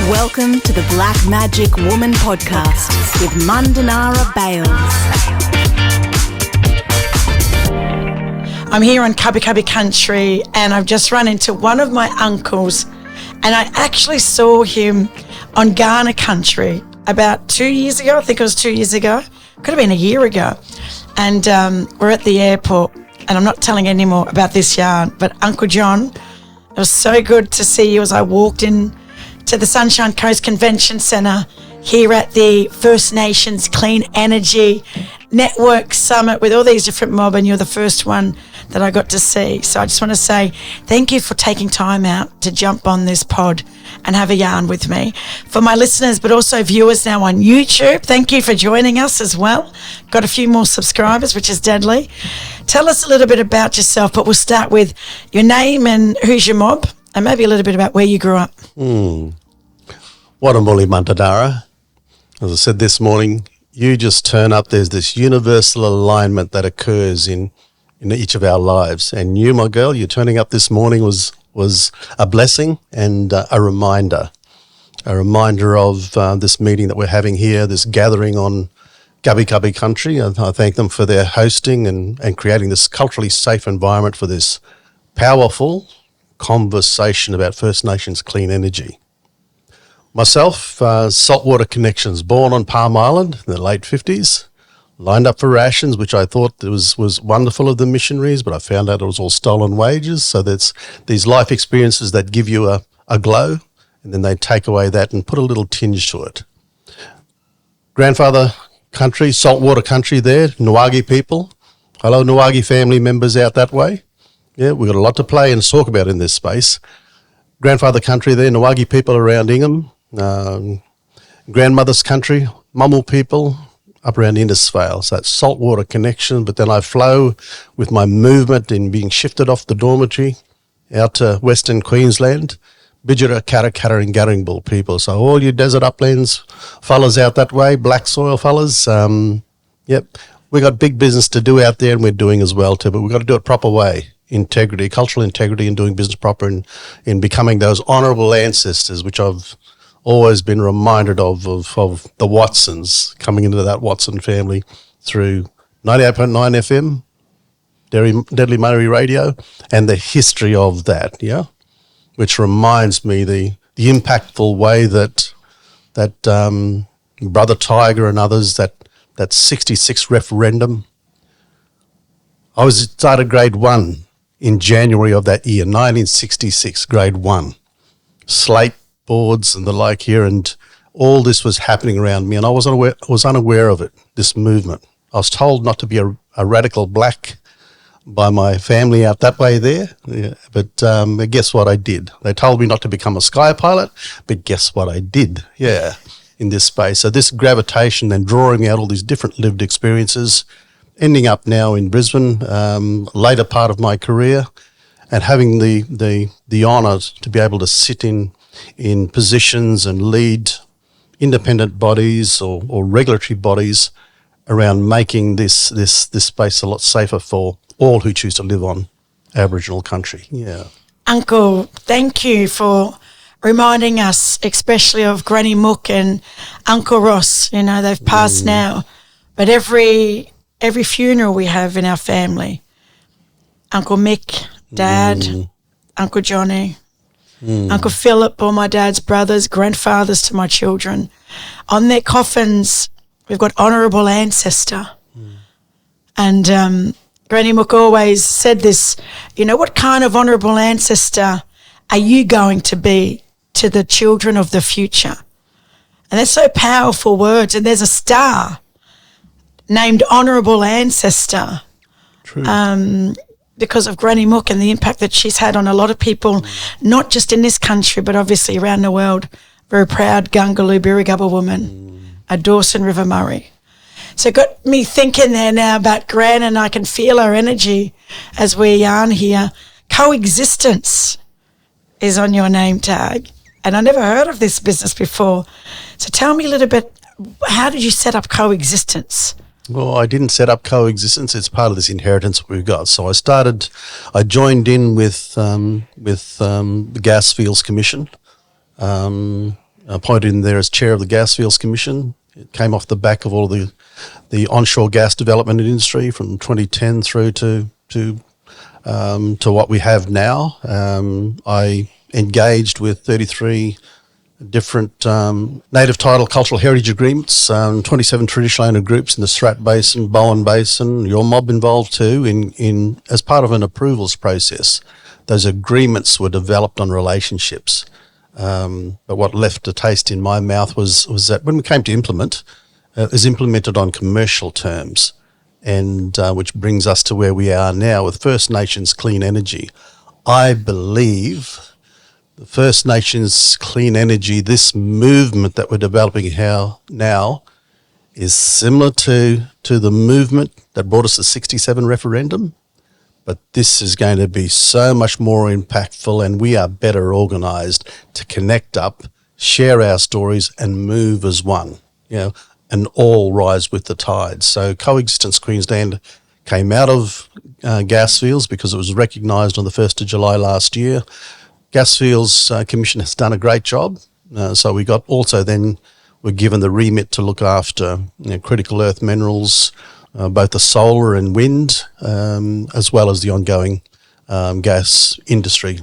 Welcome to the Black Magic Woman podcast with Mandanara Bales. I'm here on Kabi Kabi Country and I've just run into one of my uncles, and I actually saw him on Ghana Country about 2 years ago. I think it was 2 years ago. Could have been a year ago. And we're at the airport, and I'm not telling any more about this yarn, but Uncle John, it was so good to see you as I walked in to the Sunshine Coast Convention Centre here at the First Nations Clean Energy Network Summit with all these different mob, and you're the first one that I got to see. So I just want to say thank you for taking time out to jump on this pod and have a yarn with me. For my listeners, but also viewers now on YouTube, thank you for joining us as well. Got a few more subscribers, which is deadly. Tell us a little bit about yourself, but we'll start with your name and who's your mob, and maybe a little bit about where you grew up. Honourable Mandanara. As I said this morning, you just turn up, there's this universal alignment that occurs in each of our lives. And you, my girl, you turning up this morning was a blessing and a reminder of this meeting that we're having here, this gathering on Kabi Kabi Country. And I thank them for their hosting and creating this culturally safe environment for this powerful conversation about First Nations clean energy. Myself, saltwater connections, born on Palm Island in the late 50s, lined up for rations, which I thought was wonderful of the missionaries, but I found out it was all stolen wages. So there's these life experiences that give you a glow, and then they take away that and put a little tinge to it. Grandfather country, saltwater country there, Nwagi people. Hello, Nwagi family members out that way. Yeah, we've got a lot to play and talk about in this space. Grandfather country there, Nwagi people around Ingham. Grandmother's country, Mummel people up around Innisfail. So that's saltwater connection, but then I flow with my movement in being shifted off the dormitory out to Western Queensland, Bidjara, Karakara and Garringbull people. So all you desert uplands fellas out that way, black soil fellas, yep, we got big business to do out there, and we're doing as well too, but we've got to do it proper way. Integrity, cultural integrity, and doing business proper, and in becoming those honourable ancestors, which I've always been reminded of the Watsons, coming into that Watson family through 98.9 FM, Deadly Murray Radio, and the history of that, yeah, which reminds me the impactful way that Brother Tiger and others, that 66 referendum. I started grade 1 in January of that year, 1966, grade 1. Slate boards and the like here, and all this was happening around me, and I was unaware of it, this movement. I was told not to be a radical black by my family out that way there, yeah, but guess what I did? They told me not to become a sky pilot, but guess what I did? Yeah, in this space. So this gravitation and drawing out all these different lived experiences, ending up now in Brisbane, later part of my career, and having the honour to be able to sit in positions and lead independent bodies or regulatory bodies around making this space a lot safer for all who choose to live on Aboriginal country. Yeah. Uncle, thank you for reminding us, especially of Granny Mook and Uncle Ross. You know, they've passed now, but every funeral we have in our family, Uncle Mick, Dad, Uncle Johnny, Uncle Philip, all my dad's brothers, grandfathers to my children. On their coffins, we've got honourable ancestor. And Granny Mook always said this, you know, what kind of honourable ancestor are you going to be to the children of the future? And that's so powerful words. And there's a star named Honourable Ancestor. True. Because of Granny Mook and the impact that she's had on a lot of people, not just in this country, but obviously around the world. Very proud Gungaloo Birrigubba woman, a Dawson River Murray. So it got me thinking there now about Gran, and I can feel her energy as we yarn here. Coexistence is on your name tag, and I never heard of this business before. So tell me a little bit, how did you set up Coexistence? Well, I didn't set up Coexistence. It's part of this inheritance we've got. So I joined in with the Gas Fields Commission appointed in there as chair of the Gas Fields Commission. It came off the back of all the onshore gas development industry from 2010 through to what we have now. I engaged with 33 different native title cultural heritage agreements, 27 traditional owner groups in the Strat Basin, Bowen Basin, your mob involved too, in as part of an approvals process. Those agreements were developed on relationships. But what left a taste in my mouth was that when we came to implement, it was implemented on commercial terms, and which brings us to where we are now with First Nations clean energy. I believe the First Nations clean energy, this movement that we're developing now, is similar to the movement that brought us the 67 referendum, but this is going to be so much more impactful, and we are better organised to connect up, share our stories and move as one, and all rise with the tide. So Coexistence Queensland came out of gas fields because it was recognised on the 1st of July last year. Gas Fields Commission has done a great job. So we got also then we're given the remit to look after critical earth minerals, both the solar and wind, as well as the ongoing gas industry.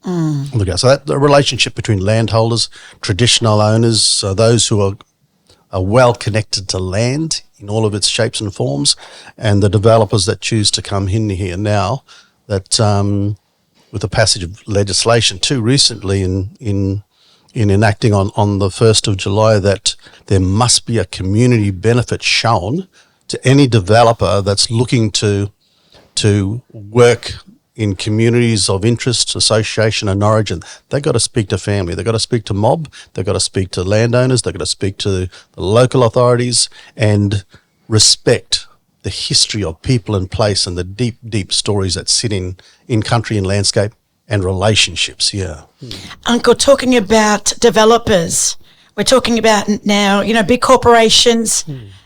So that the relationship between landholders, traditional owners, those who are well connected to land in all of its shapes and forms, and the developers that choose to come in here now, that with the passage of legislation too recently in enacting on the 1st of July that there must be a community benefit shown to any developer that's looking to work in communities of interest, association and origin. They've got to speak to family, they've got to speak to mob, they've got to speak to landowners, they've got to speak to the local authorities and respect the history of people and place and the deep, deep stories that sit in country and landscape and relationships, Uncle, talking about developers, we're talking about now, big corporations,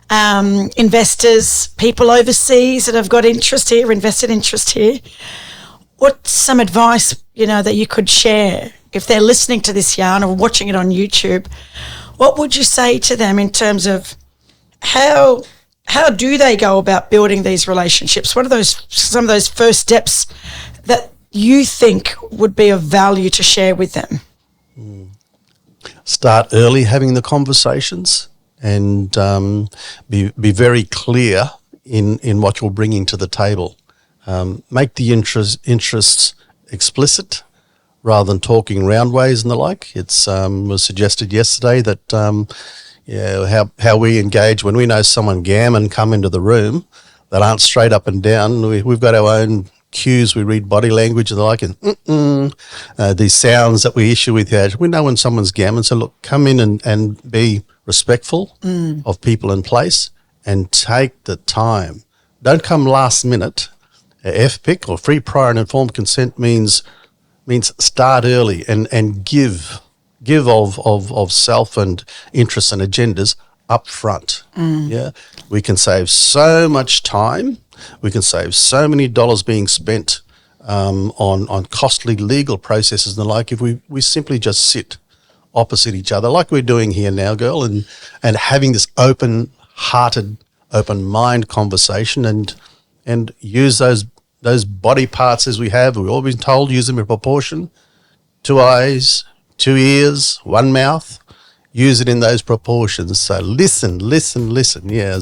investors, people overseas that have got interest here, invested interest here. What's some advice, that you could share if they're listening to this yarn or watching it on YouTube? What would you say to them in terms of how do they go about building these relationships? What are some of those first steps that you think would be of value to share with them? Start early having the conversations and be very clear in what you're bringing to the table. Make the interests explicit rather than talking round ways and the like. It's was suggested yesterday that how we engage when we know someone gammon come into the room that aren't straight up and down. We've got our own cues. We read body language and the like, and these sounds that we issue with you. We know when someone's gammon. So look, come in and be respectful of people and place and take the time. Don't come last minute. FPIC or free, prior and informed consent means start early and give of self and interests and agendas up front. We can save so much time. We can save so many dollars being spent on costly legal processes and the like if we simply just sit opposite each other like we're doing here now, girl, and having this open-hearted, open-mind conversation and use those body parts as we have. We've all been told use them in proportion. 2 eyes, 2 ears, 1 mouth. Use it in those proportions. So listen. Yeah,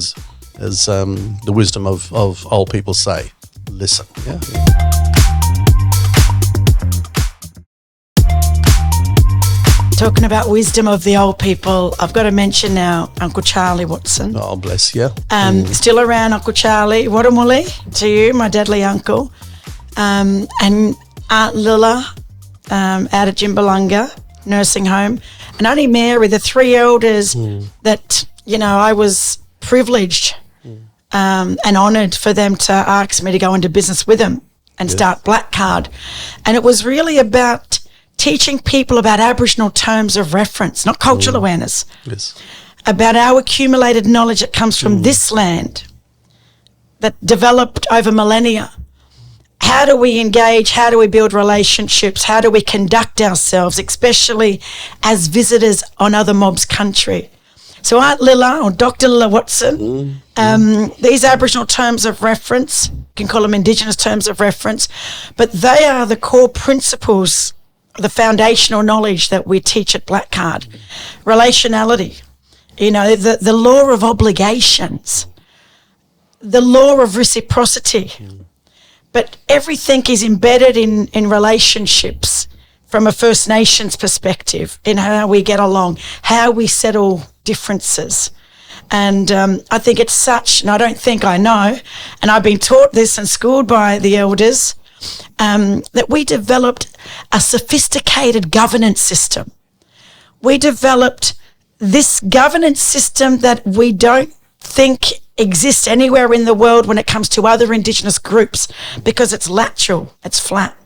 as the wisdom of old people say, listen. Yeah. Talking about wisdom of the old people, I've got to mention now Uncle Charlie Watson. Oh, bless you. Still around, Uncle Charlie. Wadamuli to you, my deadly uncle. And Aunt Lilla out at Jimbalunga nursing home. And Auntie Mary, the 3 elders that, I was privileged and honoured for them to ask me to go into business with them and start Black Card. And it was really about teaching people about Aboriginal terms of reference, not cultural awareness, about our accumulated knowledge that comes from this land that developed over millennia how do we engage? How do we build relationships? How do we conduct ourselves, especially as visitors on other mobs' country? So Aunt Lilla or Dr. Lilla Watson, these Aboriginal terms of reference, you can call them Indigenous terms of reference, but they are the core principles, the foundational knowledge that we teach at Black Card. Relationality, the law of obligations, the law of reciprocity. But everything is embedded in relationships from a First Nations perspective, in how we get along, how we settle differences. And I think it's such, and I don't think I know, and I've been taught this and schooled by the elders, that we developed a sophisticated governance system. We developed this governance system that we don't think exists anywhere in the world when it comes to other Indigenous groups, because it's lateral, it's flat.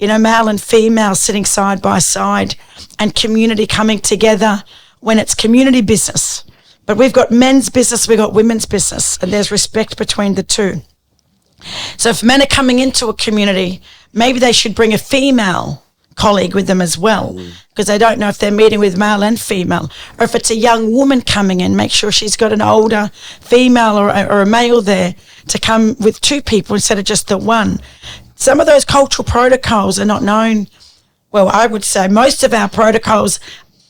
Male and female sitting side by side, and community coming together when it's community business. But we've got men's business, we've got women's business, and there's respect between the two. So if men are coming into a community, maybe they should bring a female colleague with them as well, because they don't know if they're meeting with male and female. Or if it's a young woman coming in, make sure she's got an older female or a male there to come with two people instead of just the one. Some of those cultural protocols are not known. Well, I would say most of our protocols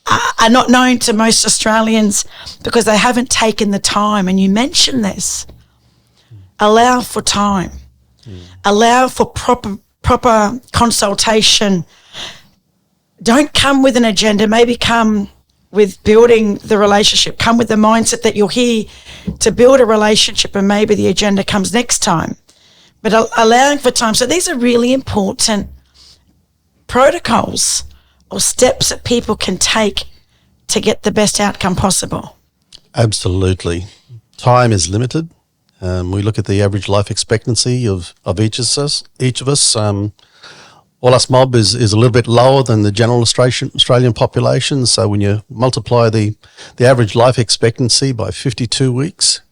are not known to most Australians because they haven't taken the time. And you mentioned this. Allow for time. Allow for proper consultation. Don't come with an agenda. Maybe come with building the relationship. Come with the mindset that you're here to build a relationship, and maybe the agenda comes next time. But allowing for time. So these are really important protocols or steps that people can take to get the best outcome possible. Absolutely. Time is limited. We look at the average life expectancy of each of us. All us mob is a little bit lower than the general Australian population. So when you multiply the average life expectancy by 52 weeks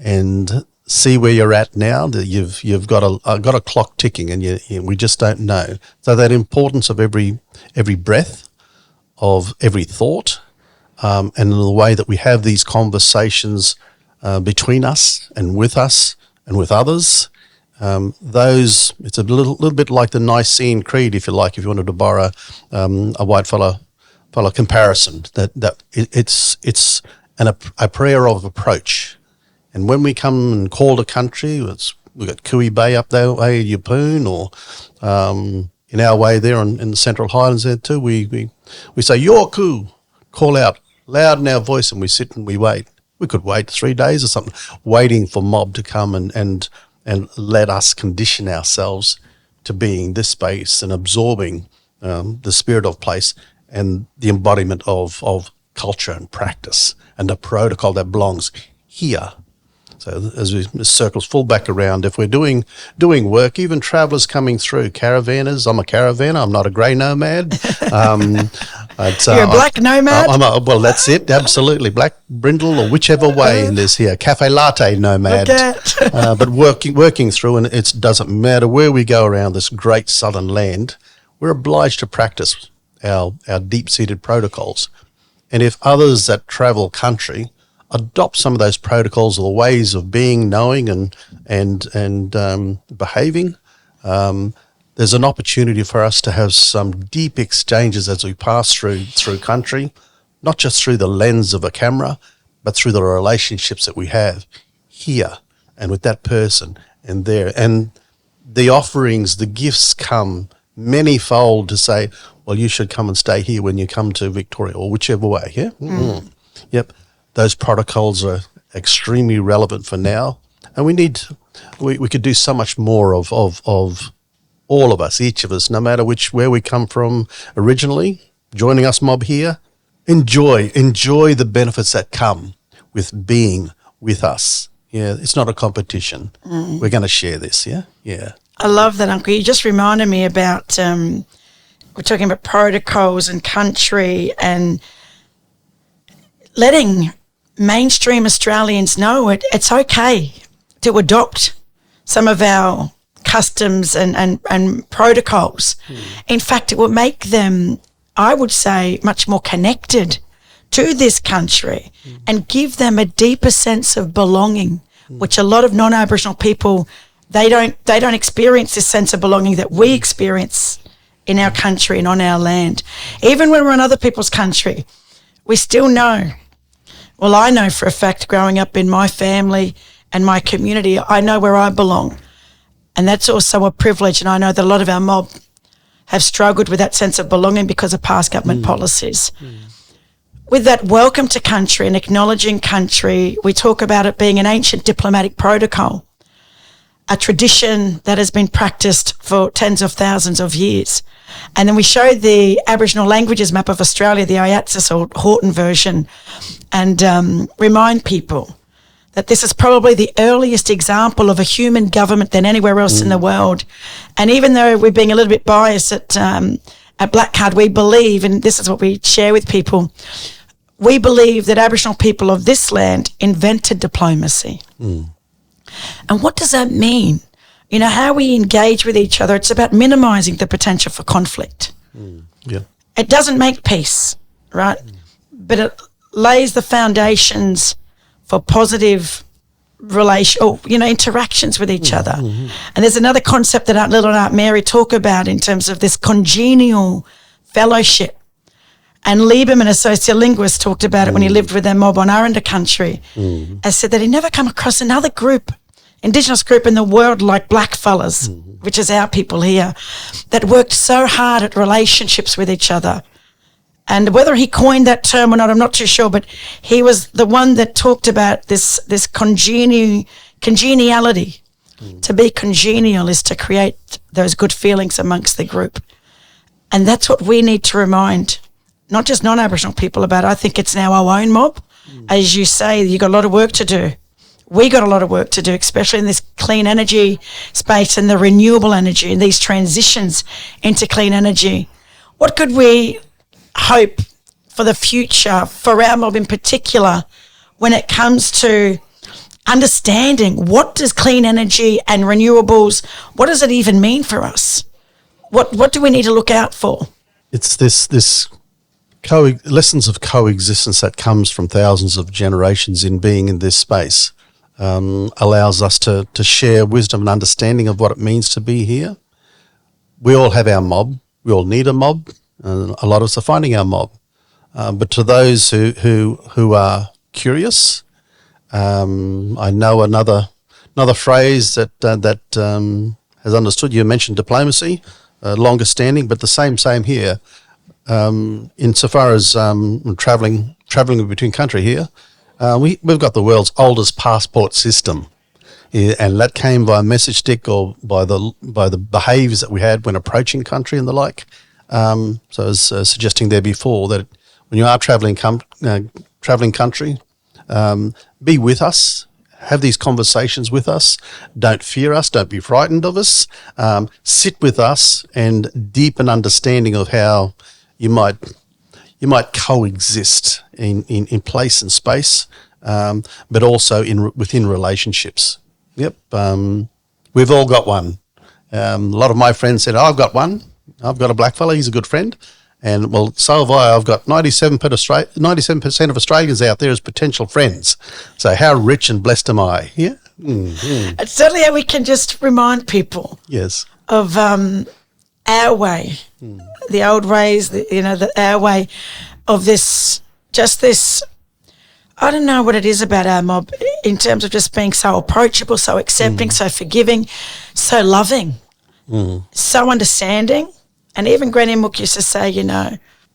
and see where you're at now, that you've got a clock ticking, and we just don't know. So that importance of every breath, of every thought, and the way that we have these conversations between us and with others. It's a little bit like the Nicene Creed, if you like, if you wanted to borrow a white fella comparison. That it's a prayer of approach. And when we come and call the country, we've got Kui Bay up that way, Yeppoon, or in our way there in the Central Highlands there too, we say Yorku, call out loud in our voice, and we sit and we wait. We could wait 3 days or something, waiting for mob to come and let us condition ourselves to being this space and absorbing the spirit of place and the embodiment of culture and practice and the protocol that belongs here. So as the circles full back around, if we're doing work, even travellers coming through, caravanners, I'm a caravaner, I'm not a grey nomad. You're a black nomad? Well, that's it, absolutely. Black, brindle, or whichever way in this here. Cafe latte nomad. But working through, and it doesn't matter where we go around this great southern land, we're obliged to practice our deep-seated protocols. And if others that travel country adopt some of those protocols or the ways of being, knowing, and behaving, there's an opportunity for us to have some deep exchanges as we pass through country, not just through the lens of a camera, but through the relationships that we have here and with that person and there. And the offerings, the gifts come manyfold to say, well, you should come and stay here when you come to Victoria, or whichever way, yeah? Mm. Yep. Those protocols are extremely relevant for now, and we could do so much more of all of us, each of us, no matter where we come from originally, joining us mob here. Enjoy the benefits that come with being with us. Yeah, it's not a competition. We're going to share this, yeah? Yeah. I love that, Uncle. You just reminded me about, we're talking about protocols and country, and letting mainstream Australians know it's okay to adopt some of our customs and protocols. In fact, it will make them, I would say, much more connected to this country and give them a deeper sense of belonging, which a lot of non-Aboriginal people, they don't experience this sense of belonging that we experience in our country and on our land. Even when we're in other people's country, we still know. Well, I know for a fact, growing up in my family and my community, I know where I belong. And that's also a privilege. And I know that a lot of our mob have struggled with that sense of belonging because of past government policies. With that welcome to country and acknowledging country, we talk about it being an ancient diplomatic protocol, a tradition that has been practiced for tens of thousands of years. And then we showed the Aboriginal languages map of Australia, the IATSIS or Horton version, and remind people that this is probably the earliest example of a human government than anywhere else in the world. And even though we're being a little bit biased at Black Card, we believe, and this is what we share with people, we believe that Aboriginal people of this land invented diplomacy. And what does that mean? You know, how we engage with each other, it's about minimising the potential for conflict. It doesn't make peace, right? But it lays the foundations for positive interactions with each other. And there's another concept that little Aunt Mary talk about in terms of this congenial fellowship. And Lieberman, a sociolinguist, talked about it when he lived with their mob on Aranda country. I said that he never come across another group, Indigenous group in the world like blackfellas, which is our people here, that worked so hard at relationships with each other. And whether he coined that term or not, I'm not too sure, but he was the one that talked about this congeniality. To be congenial is to create those good feelings amongst the group. And that's what we need to remind not just non-Aboriginal people about. I think it's now our own mob. As you say, you've got a lot of work to do. We got a lot of work to do, especially in this clean energy space and the renewable energy and these transitions into clean energy. What could we hope for the future, for our mob in particular, when it comes to understanding what does clean energy and renewables, what does it even mean for us? What do we need to look out for? It's this lessons of coexistence that comes from thousands of generations in being in this space. Allows us to share wisdom and understanding of what it means to be here. We all have our mob. We all need a mob. A lot of us are finding our mob. But to those who are curious, I know another phrase that has understood. You mentioned diplomacy, longer standing, but the same here. Insofar as travelling between country here, we've got the world's oldest passport system, and that came by a message stick or by the behaviours that we had when approaching country and the like. So I was suggesting there before that when you are travelling country, be with us, have these conversations with us, don't fear us, don't be frightened of us, sit with us and deepen understanding of how you might coexist in place and space, but also within relationships. Yep, we've all got one. A lot of my friends said, I've got one. I've got a black fella, he's a good friend. And, well, so have I. I've got 97% of Australians out there as potential friends. So how rich and blessed am I? Yeah? Mm-hmm. It's certainly how we can just remind people of our way, the old ways, our way of this, I don't know what it is about our mob in terms of just being so approachable, so accepting, so forgiving, so loving, so understanding. And even Granny Mook used to say,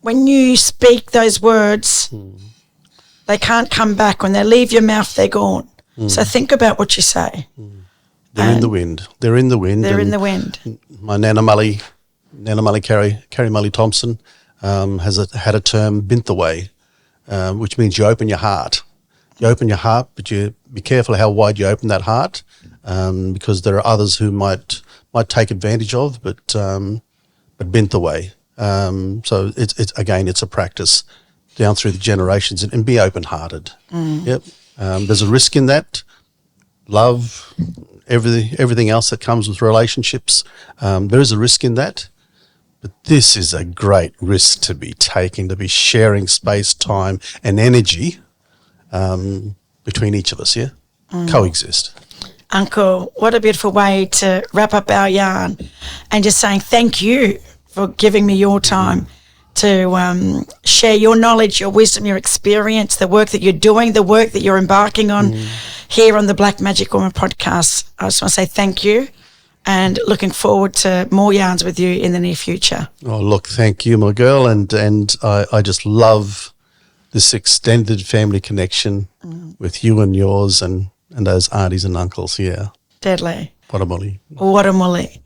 when you speak those words, they can't come back. When they leave your mouth, they're gone. So think about what you say. They're in the wind. They're in the wind. They're in the wind. My Nana Mully, Carrie Mully Thompson, had a term, bintha which means you open your heart. You open your heart, but you be careful how wide you open that heart, because there are others who might take advantage of, but bent the way. So it's a practice down through the generations and be open-hearted. Yep. There's a risk in that. Love everything else that comes with relationships. There is a risk in that, but this is a great risk to be taking, to be sharing space, time and energy between each of us, coexist. Uncle, what a beautiful way to wrap up our yarn, and just saying thank you for giving me your time to share your knowledge, your wisdom, your experience, the work that you're doing, the work that you're embarking on here on the Black Magic Woman podcast. I just want to say thank you, and looking forward to more yarns with you in the near future. Oh, look, thank you, my girl, and I just love this extended family connection with you and yours and those aunties and uncles, Deadly. Watamuli. Watamuli.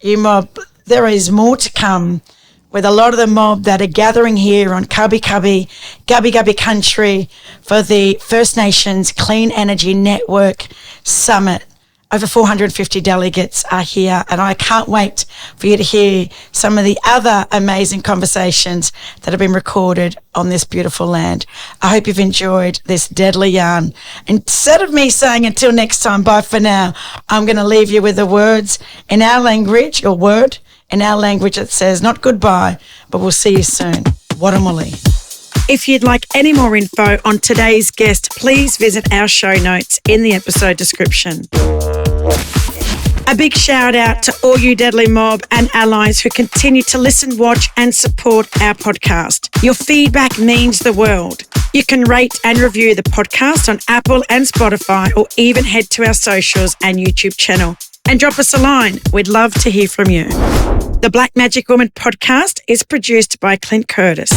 You mob, there is more to come with a lot of the mob that are gathering here on Kabi Kabi Country for the First Nations Clean Energy Network Summit. Over 450 delegates are here, and I can't wait for you to hear some of the other amazing conversations that have been recorded on this beautiful land. I hope you've enjoyed this deadly yarn. Instead of me saying until next time, bye for now, I'm going to leave you with the words in our language, or word in our language that says not goodbye, but we'll see you soon. Watamuli. If you'd like any more info on today's guest, please visit our show notes in the episode description. A big shout out to all you Deadly Mob and allies who continue to listen, watch and support our podcast. Your feedback means the world. You can rate and review the podcast on Apple and Spotify, or even head to our socials and YouTube channel and drop us a line. We'd love to hear from you. The Black Magic Woman podcast is produced by Clint Curtis.